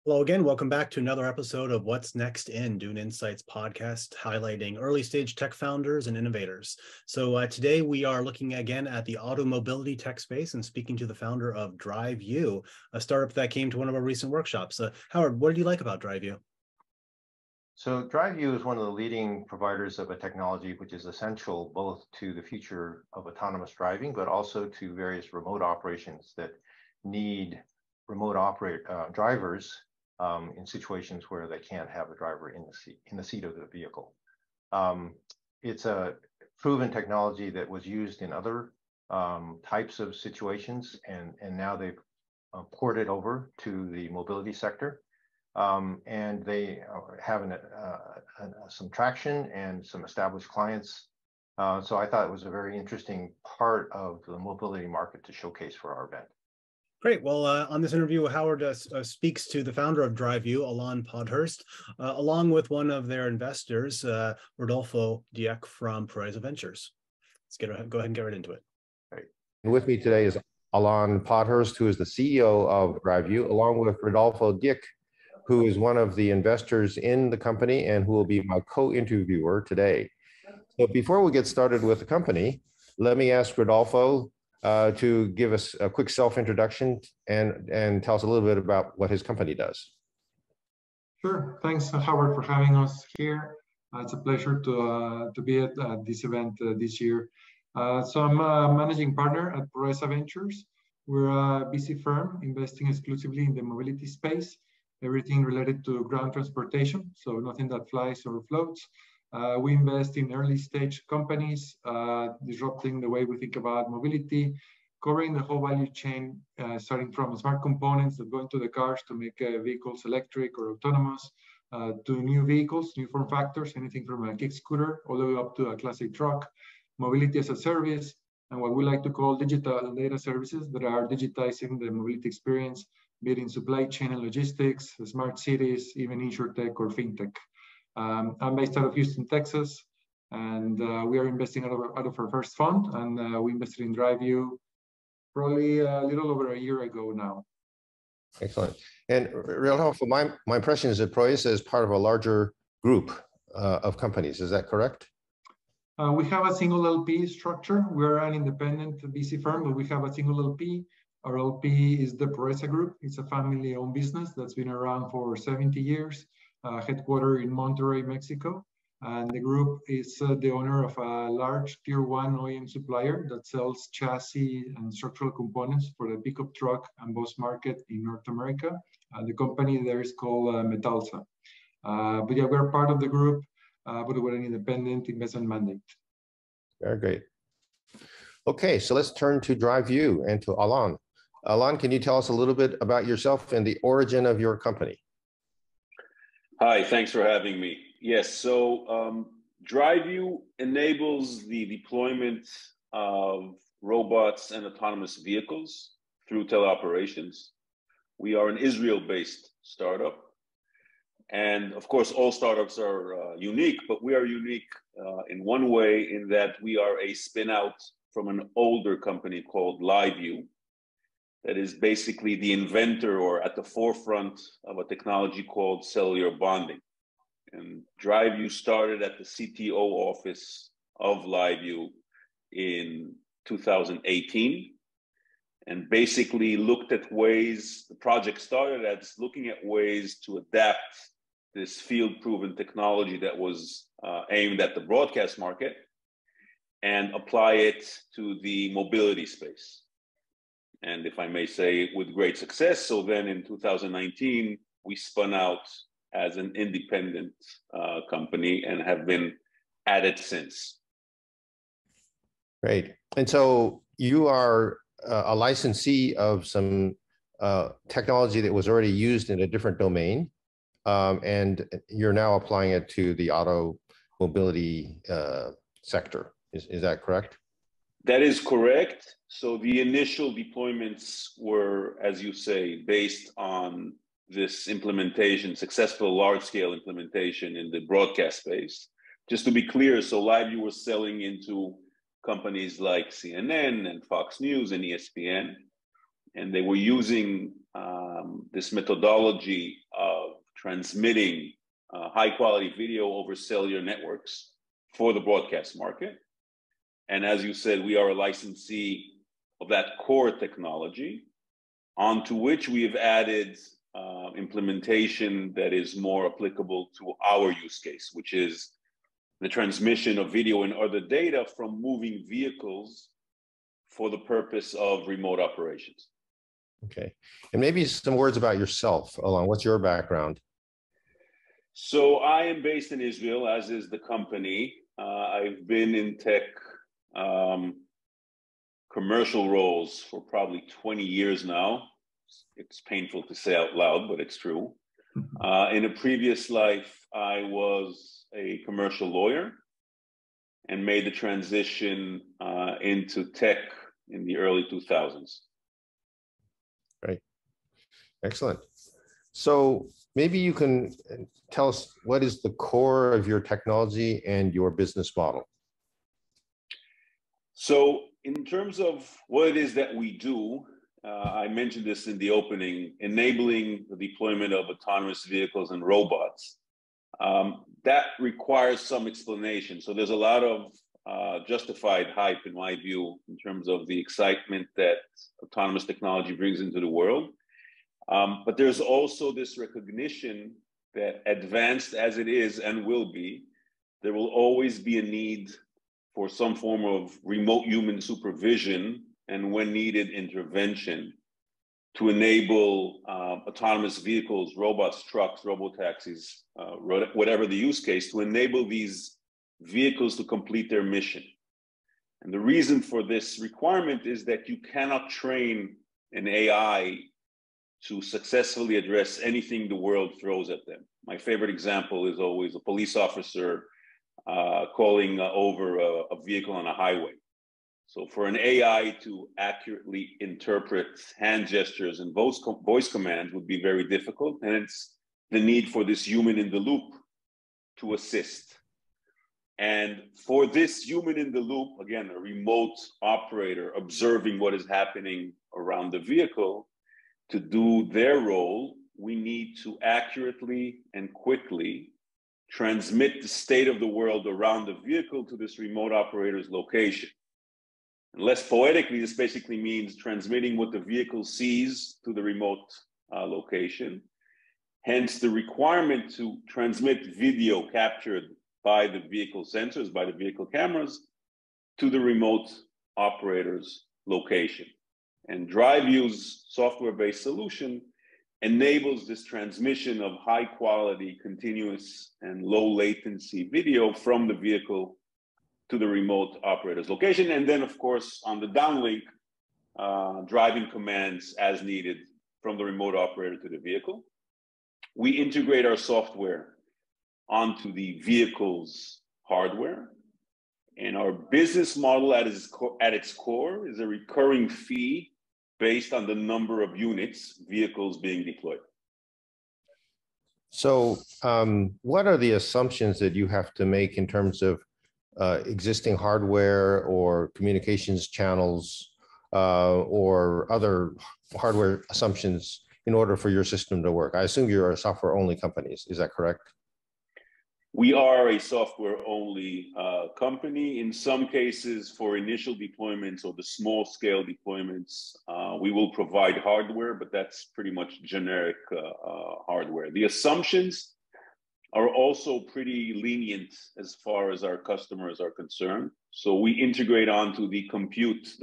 Hello again. Welcome back to another episode of What's Next in Doon Insights podcast, highlighting early stage tech founders and innovators. So today we are looking again at the automobility tech space and speaking to the founder of DriveU, a startup that came to one of our recent workshops. Howard, what did you like about DriveU? So DriveU is one of the leading providers of a technology which is essential both to the future of autonomous driving, but also to various remote operations that need remote drivers in situations where they can't have a driver in the seat of the vehicle. It's a proven technology that was used in other types of situations, and now they've ported over to the mobility sector. And they have some traction and some established clients. So I thought it was a very interesting part of the mobility market to showcase for our event. Great. Well, on this interview, Howard speaks to the founder of DriveU, Alon Podhurst, along with one of their investors, Rodolfo, Dieck from Horizon Ventures. Go ahead and get right into it. Right. And with me today is Alon Podhurst, who is the CEO of DriveU, along with Rodolfo Dieck, who is one of the investors in the company and who will be my co-interviewer today. So before we get started with the company, let me ask Rodolfo to give us a quick self-introduction and tell us a little bit about what his company does. Sure. Thanks, Howard, for having us here. It's a pleasure to be at this event this year. So I'm a managing partner at Horizon Ventures. We're a VC firm investing exclusively in the mobility space, everything related to ground transportation, so nothing that flies or floats. We invest in early stage companies, disrupting the way we think about mobility, covering the whole value chain, starting from smart components that go into the cars to make vehicles electric or autonomous, to new vehicles, new form factors, anything from a kick scooter all the way up to a classic truck, mobility as a service, and what we like to call digital data services that are digitizing the mobility experience, be it in supply chain and logistics, smart cities, even insurtech or fintech. I'm based out of Houston, Texas, and we are investing out of our first fund, and we invested in DriveU probably a little over a year ago now. Excellent. And Rodolfo, my impression is that Proesa is part of a larger group of companies. Is that correct? We have a single LP structure. We're an independent VC firm, but we have a single LP. Our LP is the Proesa Group. It's a family-owned business that's been around for 70 years, headquartered in Monterrey, Mexico. And the group is the owner of a large tier 1 OEM supplier that sells chassis and structural components for the pickup truck and bus market in North America. The company there is called Metalsa. But yeah, we're part of the group, but we're an independent investment mandate. Very great. Okay, so let's turn to DriveU and to Alon. Alon, can you tell us a little bit about yourself and the origin of your company? Hi, thanks for having me. Yes, so DriveU enables the deployment of robots and autonomous vehicles through teleoperations. We are an Israel-based startup. And of course, all startups are unique, but we are unique in one way in that we are a spin-out from an older company called DriveU, that is basically the inventor or at the forefront of a technology called cellular bonding. And DriveU started at the CTO office of DriveU in 2018 and basically looked at ways, the project started as looking at ways to adapt this field-proven technology that was aimed at the broadcast market and apply it to the mobility space. And if I may say, with great success. So then in 2019, we spun out as an independent company and have been at it since. Great. And so you are a licensee of some technology that was already used in a different domain, and you're now applying it to the auto mobility sector. Is that correct? That is correct. So the initial deployments were, as you say, based on this implementation, successful large-scale implementation in the broadcast space. Just to be clear, so DriveU was selling into companies like CNN and Fox News and ESPN. and they were using this methodology of transmitting high quality video over cellular networks for the broadcast market. And as you said, we are a licensee of that core technology, onto which we have added implementation that is more applicable to our use case, which is the transmission of video and other data from moving vehicles for the purpose of remote operations. Okay. And maybe some words about yourself, Alon. What's your background? So I am based in Israel, as is the company. I've been in tech commercial roles for probably 20 years now. It's painful to say out loud, but it's true. In a previous life, I was a commercial lawyer and made the transition into tech in the early 2000s. Great. Excellent. So maybe you can tell us what is the core of your technology and your business model? So in terms of what it is that we do, I mentioned this in the opening, enabling the deployment of autonomous vehicles and robots. That requires some explanation. So there's a lot of justified hype, in my view, in terms of the excitement that autonomous technology brings into the world. But there's also this recognition that, advanced as it is and will be, there will always be a need for some form of remote human supervision and, when needed, intervention to enable autonomous vehicles, robots, trucks, robotaxis, whatever the use case, to enable these vehicles to complete their mission. And the reason for this requirement is that you cannot train an AI to successfully address anything the world throws at them. My favorite example is always a police officer calling over a vehicle on a highway. So for an AI to accurately interpret hand gestures and voice commands would be very difficult. And it's the need for this human in the loop to assist. And for this human in the loop, again, a remote operator observing what is happening around the vehicle, to do their role, we need to accurately and quickly transmit the state of the world around the vehicle to this remote operator's location. And less poetically, this basically means transmitting what the vehicle sees to the remote location. Hence the requirement to transmit video captured by the vehicle sensors, by the vehicle cameras, to the remote operator's location. And DriveU's software-based solution enables this transmission of high quality, continuous, and low latency video from the vehicle to the remote operator's location. And then, of course, on the downlink, driving commands as needed from the remote operator to the vehicle. We integrate our software onto the vehicle's hardware. And our business model at its core is a recurring fee based on the number of units, vehicles being deployed. So what are the assumptions that you have to make in terms of existing hardware or communications channels or other hardware assumptions in order for your system to work? I assume you're a software-only company. Is that correct? We are a software-only company. In some cases, for initial deployments or the small-scale deployments, we will provide hardware, but that's pretty much generic hardware. The assumptions are also pretty lenient as far as our customers are concerned. So we integrate onto the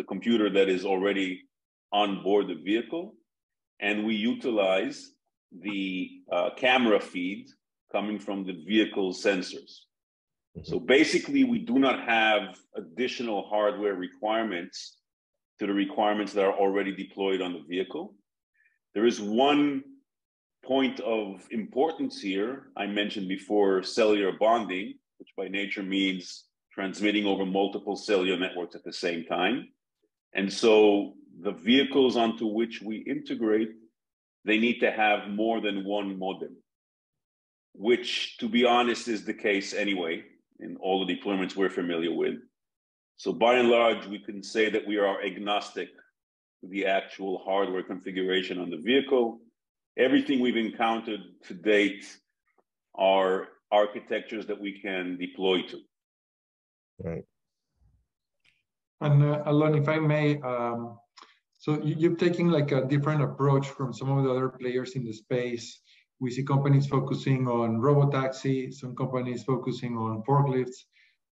computer that is already on board the vehicle, and we utilize the camera feed coming from the vehicle sensors. So basically, we do not have additional hardware requirements to the requirements that are already deployed on the vehicle. There is one point of importance here. I mentioned before cellular bonding, which by nature means transmitting over multiple cellular networks at the same time. And so the vehicles onto which we integrate, they need to have more than one modem, which, to be honest, is the case anyway in all the deployments we're familiar with. So by and large, we can say that we are agnostic the actual hardware configuration on the vehicle. Everything we've encountered to date are architectures that we can deploy to. Right. And Alon, if I may, so you're taking like a different approach from some of the other players in the space. We see companies focusing on robotaxi, some companies focusing on forklifts,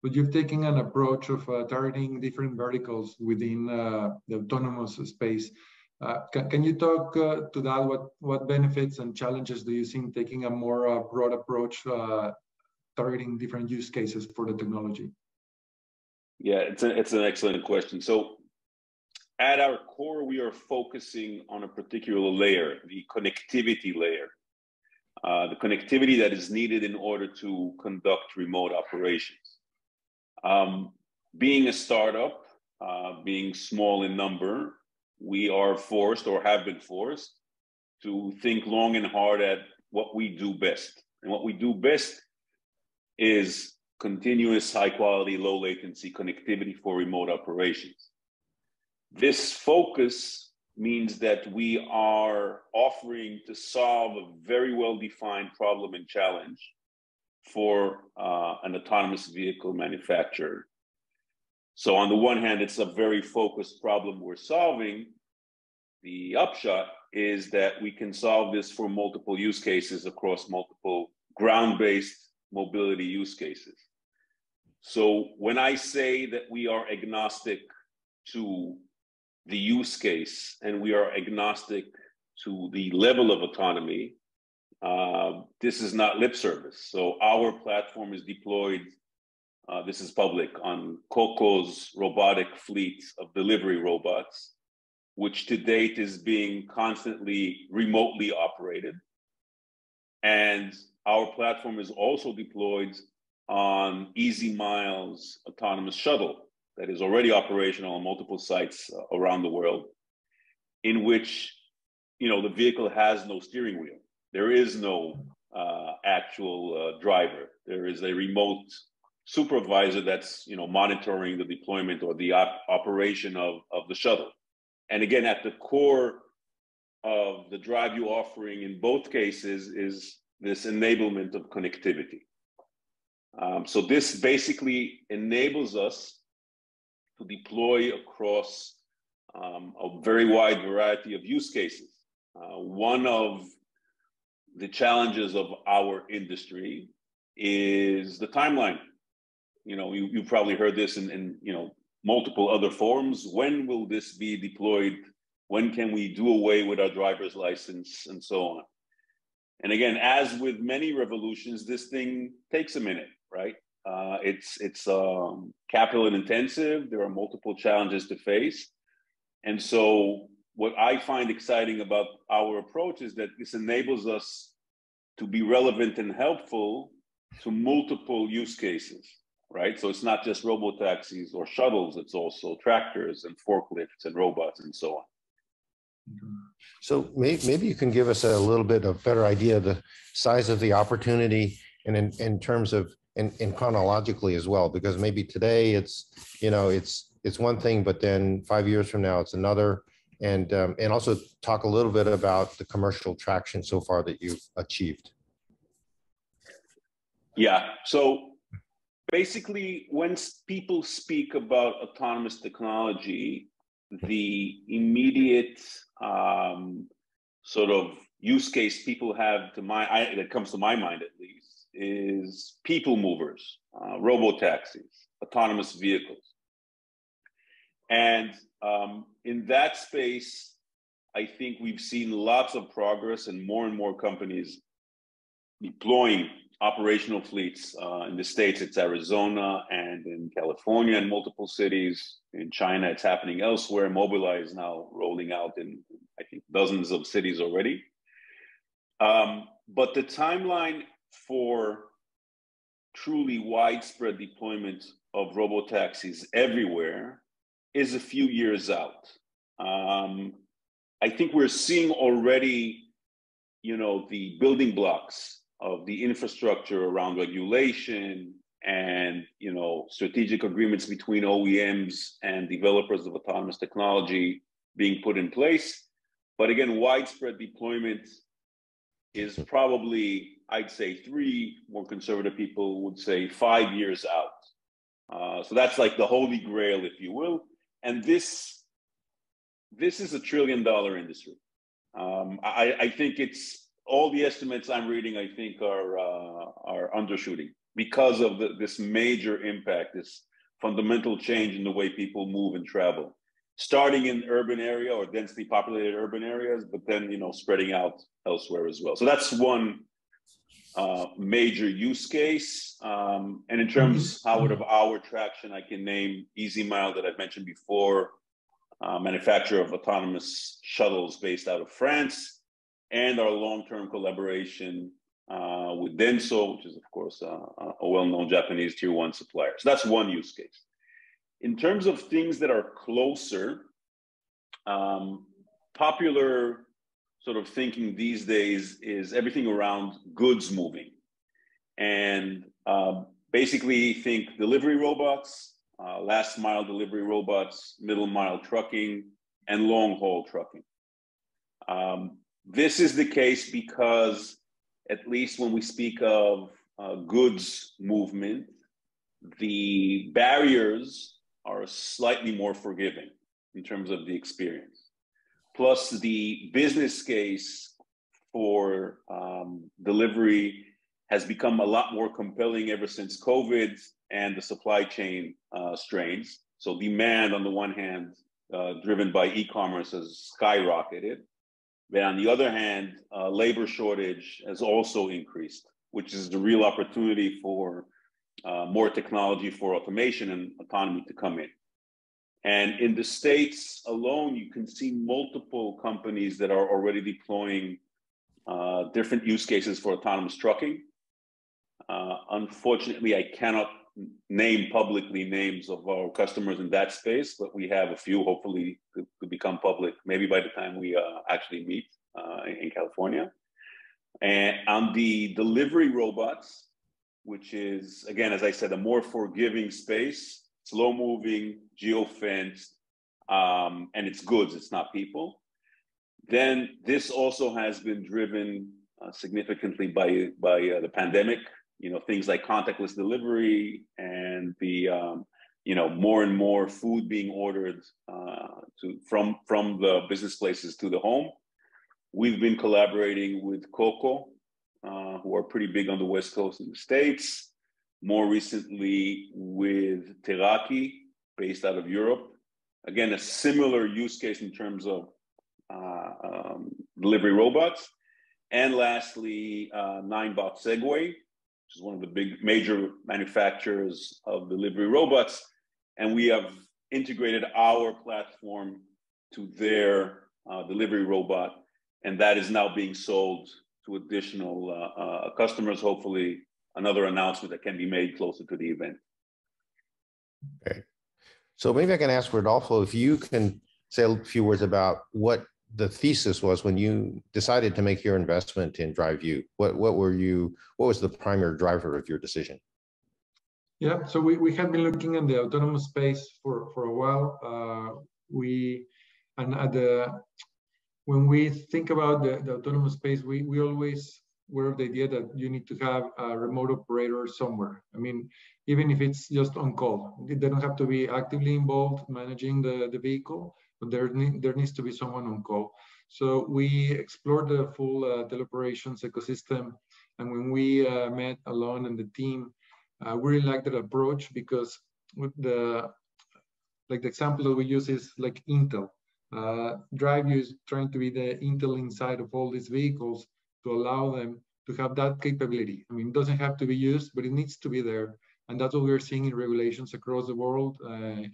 but you've taken an approach of targeting different verticals within the autonomous space. Can you talk to that? What benefits and challenges do you see in taking a more broad approach, targeting different use cases for the technology? Yeah, it's an excellent question. So at our core, we are focusing on a particular layer, the connectivity layer. The connectivity that is needed in order to conduct remote operations. Being a startup, being small in number, we are forced or have been forced to think long and hard at what we do best. And what we do best is continuous high quality, low latency connectivity for remote operations. This focus means that we are offering to solve a very well-defined problem and challenge for an autonomous vehicle manufacturer. So on the one hand, it's a very focused problem we're solving. The upshot is that we can solve this for multiple use cases across multiple ground-based mobility use cases. So when I say that we are agnostic to the use case and we are agnostic to the level of autonomy, this is not lip service. So our platform is deployed, this is public, on Coco's robotic fleet of delivery robots, which to date is being constantly remotely operated. And our platform is also deployed on Easy Miles autonomous shuttle that is already operational on multiple sites around the world, in which, you know, the vehicle has no steering wheel. There is no actual driver. There is a remote supervisor that's, you know, monitoring the deployment or the operation of the shuttle. And again, at the core of the DriveU offering in both cases is this enablement of connectivity. So this basically enables us to deploy across a very wide variety of use cases. One of the challenges of our industry is the timeline. You know, you probably heard this in you know, multiple other forums. When will this be deployed? When can we do away with our driver's license and so on? And again, as with many revolutions, this thing takes a minute, right? It's capital intensive. There are multiple challenges to face. And so what I find exciting about our approach is that this enables us to be relevant and helpful to multiple use cases, right? So it's not just robotaxis or shuttles, it's also tractors and forklifts and robots and so on. So maybe you can give us a little bit of better idea of the size of the opportunity and in terms of, and chronologically as well, because maybe today it's, you know, it's one thing, but then 5 years from now, it's another. And also talk a little bit about the commercial traction so far that you've achieved. Yeah, so basically when people speak about autonomous technology, the immediate sort of use case people have that comes to my mind at least, is people movers, robotaxis, autonomous vehicles. And in that space, I think we've seen lots of progress and more companies deploying operational fleets. In the States, it's Arizona, and in California in multiple cities. In China, it's happening elsewhere. Mobileye is now rolling out in, I think, dozens of cities already. But the timeline for truly widespread deployment of robotaxis everywhere is a few years out. I think we're seeing already, you know, the building blocks of the infrastructure around regulation and, you know, strategic agreements between OEMs and developers of autonomous technology being put in place. But again, widespread deployment is probably, I'd say 3, more conservative people would say 5 years out. So that's like the holy grail, if you will. And this is $1 trillion industry. I think it's all the estimates I'm reading, I think are undershooting because of this major impact, this fundamental change in the way people move and travel, starting in urban area or densely populated urban areas, but then, spreading out elsewhere as well. So that's one major use case. And in terms, Howard, of our traction, I can name Easy Mile that I've mentioned before, manufacturer of autonomous shuttles based out of France, and our long-term collaboration with Denso, which is, of course, a well-known Japanese tier 1 supplier. So that's one use case. In terms of things that are closer, popular sort of thinking these days is everything around goods moving. And basically think delivery robots, last mile delivery robots, middle mile trucking, and long haul trucking. This is the case because, at least when we speak of goods movement, the barriers are slightly more forgiving in terms of the experience. Plus, the business case for delivery has become a lot more compelling ever since COVID and the supply chain strains. So demand, on the one hand, driven by e-commerce, has skyrocketed. But on the other hand, labor shortage has also increased, which is the real opportunity for more technology for automation and autonomy to come in. And in the States alone, you can see multiple companies that are already deploying different use cases for autonomous trucking. Unfortunately, I cannot name publicly names of our customers in that space, but we have a few, hopefully, to become public, maybe by the time we actually meet in California. And on the delivery robots, which is, again, as I said, a more forgiving space, slow moving, geo-fenced, and it's goods, it's not people. Then this also has been driven significantly by the pandemic. Things like contactless delivery and the more and more food being ordered from the business places to the home. We've been collaborating with Coco, who are pretty big on the West Coast in the States. More recently with Teraki, based out of Europe. Again, a similar use case in terms of delivery robots. And lastly, Ninebot Segway, which is one of the big major manufacturers of delivery robots. And we have integrated our platform to their delivery robot. And that is now being sold to additional customers, hopefully another announcement that can be made closer to the event. Okay. So maybe I can ask Rodolfo if you can say a few words about what the thesis was when you decided to make your investment in DriveU. What was the primary driver of your decision? Yeah, so we had been looking in the autonomous space for a while. When we think about the autonomous space, we always were of the idea that you need to have a remote operator somewhere. I mean, even if it's just on call, they don't have to be actively involved managing the vehicle, but there needs to be someone on call. So we explored the full teleoperations ecosystem. And when we met Alon and the team, we really liked that approach because the example that we use is like Intel. DriveU is trying to be the Intel inside of all these vehicles to allow them to have that capability. I mean, it doesn't have to be used, but it needs to be there. And that's what we're seeing in regulations across the world.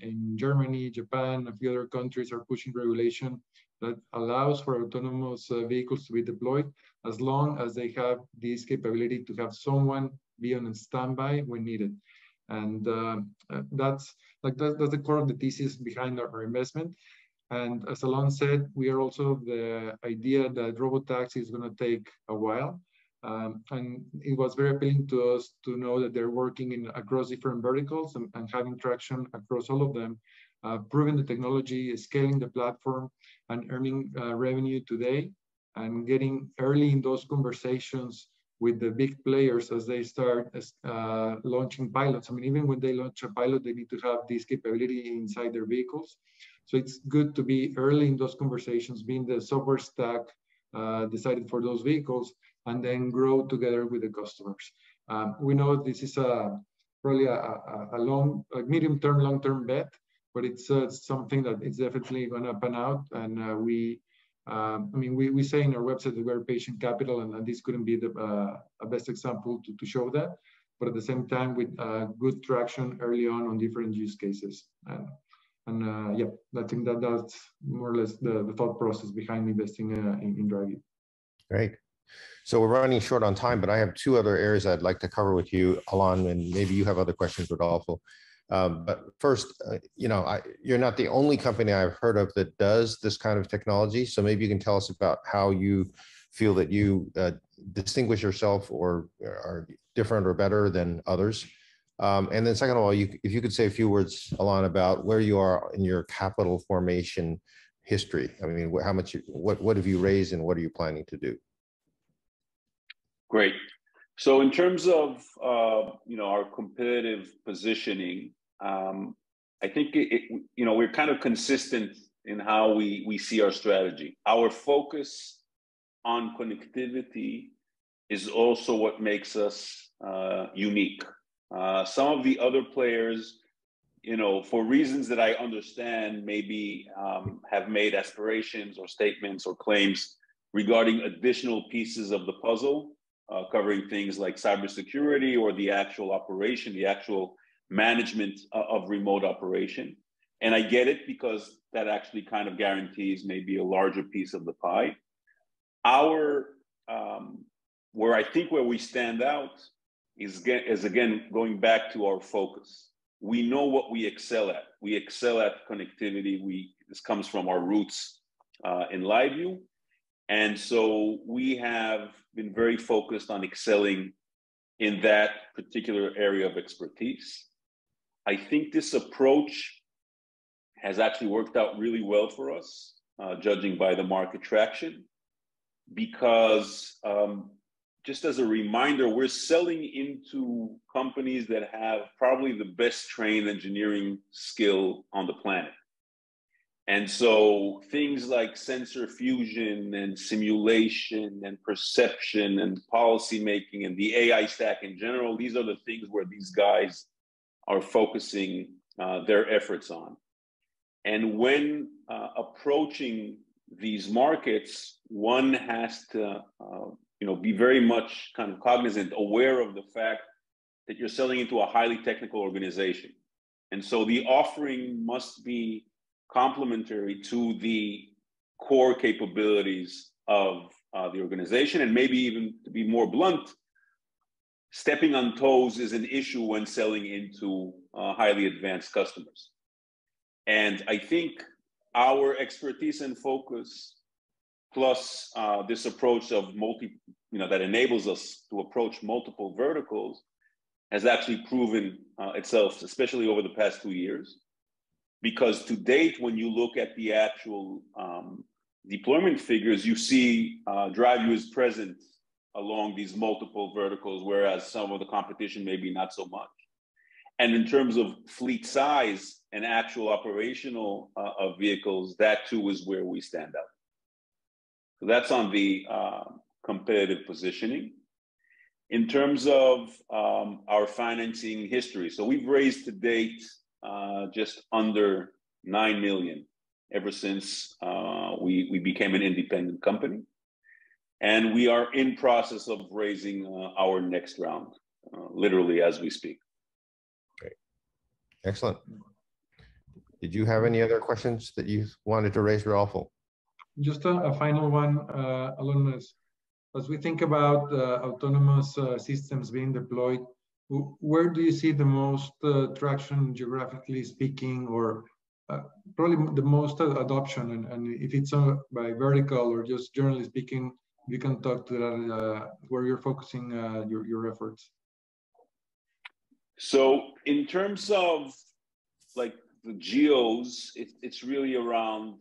In Germany, Japan, a few other countries are pushing regulation that allows for autonomous vehicles to be deployed as long as they have this capability to have someone be on standby when needed. And that's the core of the thesis behind our investment. And as Alon said, we are also the idea that robotaxi is going to take a while. And it was very appealing to us to know that they're working across different verticals and having traction across all of them. proving the technology, scaling the platform, and earning revenue today, and getting early in those conversations with the big players as they start launching pilots. I mean, even when they launch a pilot, they need to have this capability inside their vehicles. So it's good to be early in those conversations, being the software stack decided for those vehicles, and then grow together with the customers. We know this is probably a medium-term, long-term bet, but it's something that is definitely going to pan out. And we say in our website that we're patient capital, and this couldn't be the best example to show that. But at the same time, with good traction early on different use cases. Yeah, I think that's more or less the thought process behind investing in DriveU. Great. So we're running short on time, but I have two other areas I'd like to cover with you, Alon, and maybe you have other questions, Rodolfo. But first, you're not the only company I've heard of that does this kind of technology. So maybe you can tell us about how you feel that you distinguish yourself or are different or better than others. And then second of all, if you could say a few words, Alon, about where you are in your capital formation history. I mean, how much, what have you raised and what are you planning to do? Great. So in terms of our competitive positioning, I think we're kind of consistent in how we see our strategy. Our focus on connectivity is also what makes us unique. Some of the other players, for reasons that I understand, maybe have made aspirations or statements or claims regarding additional pieces of the puzzle, covering things like cybersecurity or the actual operation, the actual management of remote operation. And I get it, because that actually kind of guarantees maybe a larger piece of the pie. Where we stand out is again, going back to our focus. We know what we excel at. We excel at connectivity. This comes from our roots in LiveU. And so we have been very focused on excelling in that particular area of expertise. I think this approach has actually worked out really well for us, judging by the market traction, because just as a reminder, we're selling into companies that have probably the best trained engineering skill on the planet. And so things like sensor fusion and simulation and perception and policy making and the AI stack in general, these are the things where these guys are focusing their efforts on. And when approaching these markets, one has to be very much kind of cognizant, aware of the fact that you're selling into a highly technical organization. And so the offering must be complementary to the core capabilities of the organization. And maybe even, to be more blunt, stepping on toes is an issue when selling into highly advanced customers. And I think our expertise and focus, plus this approach of that enables us to approach multiple verticals, has actually proven itself, especially over the past 2 years. Because to date, when you look at the actual deployment figures, you see DriveU is present along these multiple verticals, whereas some of the competition maybe not so much. And in terms of fleet size and actual operational of vehicles, that too is where we stand out. So that's on the competitive positioning. In terms of our financing history, so we've raised to date just under 9 million ever since we became an independent company. And we are in process of raising our next round, literally as we speak. Great. Excellent. Did you have any other questions that you wanted to raise, Rodolfo? Just a final one, Alon, as we think about autonomous systems being deployed, where do you see the most traction, geographically speaking, or probably the most adoption? And if it's by vertical or just generally speaking, you can talk to that, where you're focusing your efforts. So in terms of like the geos, it's really around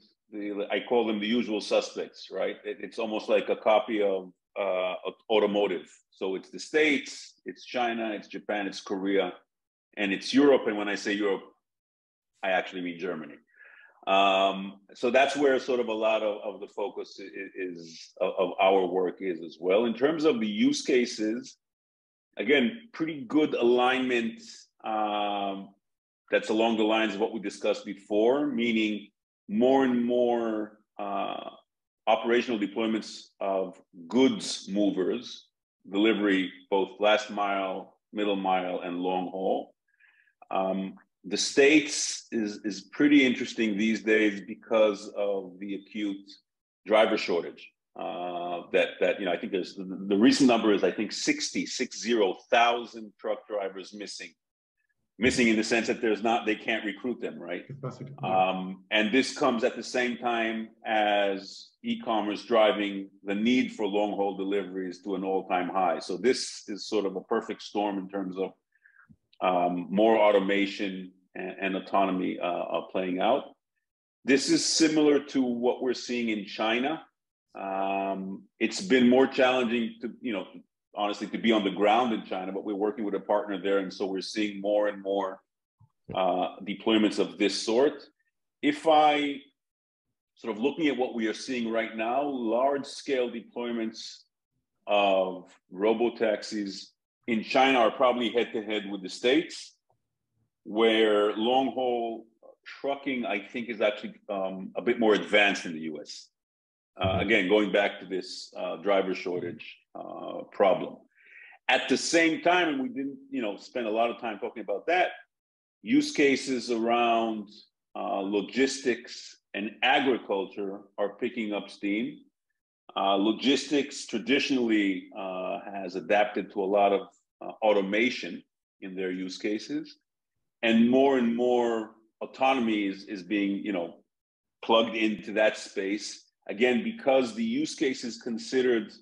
I call them the usual suspects, right? It's almost like a copy of automotive. So it's the States, it's China, it's Japan, it's Korea, and it's Europe. And when I say Europe, I actually mean Germany. So that's where sort of a lot of the focus of our work is as well. In terms of the use cases, again, pretty good alignment. That's along the lines of what we discussed before, meaning more and more operational deployments of goods movers, delivery, both last mile, middle mile, and long haul. The States is pretty interesting these days because of the acute driver shortage. That I think there's the recent number is I think 60,000 truck drivers missing in the sense that they can't recruit them, right? And this comes at the same time as e-commerce driving the need for long haul deliveries to an all-time high. So this is sort of a perfect storm in terms of more automation and autonomy playing out. This is similar to what we're seeing in China. It's been more challenging to, honestly, to be on the ground in China, but we're working with a partner there. And so we're seeing more and more deployments of this sort. If I sort of looking at what we are seeing right now, large scale deployments of robo-taxis in China are probably head to head with the States, where long haul trucking, I think, is actually a bit more advanced in the US. Again, going back to this driver shortage problem. At the same time, and we didn't, spend a lot of time talking about that, use cases around logistics and agriculture are picking up steam. Logistics traditionally has adapted to a lot of automation in their use cases, and more autonomy is being, plugged into that space. Again, because the use case is considered,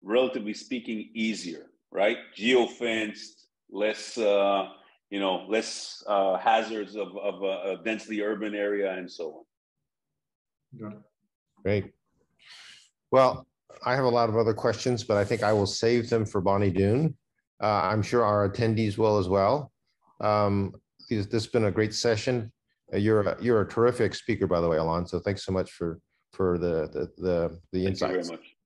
relatively speaking, easier, right? Geofenced, less, less hazards of a densely urban area and so on. Great. Well, I have a lot of other questions, but I think I will save them for Bonnie Doon. I'm sure our attendees will as well. This has been a great session. You're a terrific speaker, by the way, Alon. So thanks so much for the insights. Thank you very much.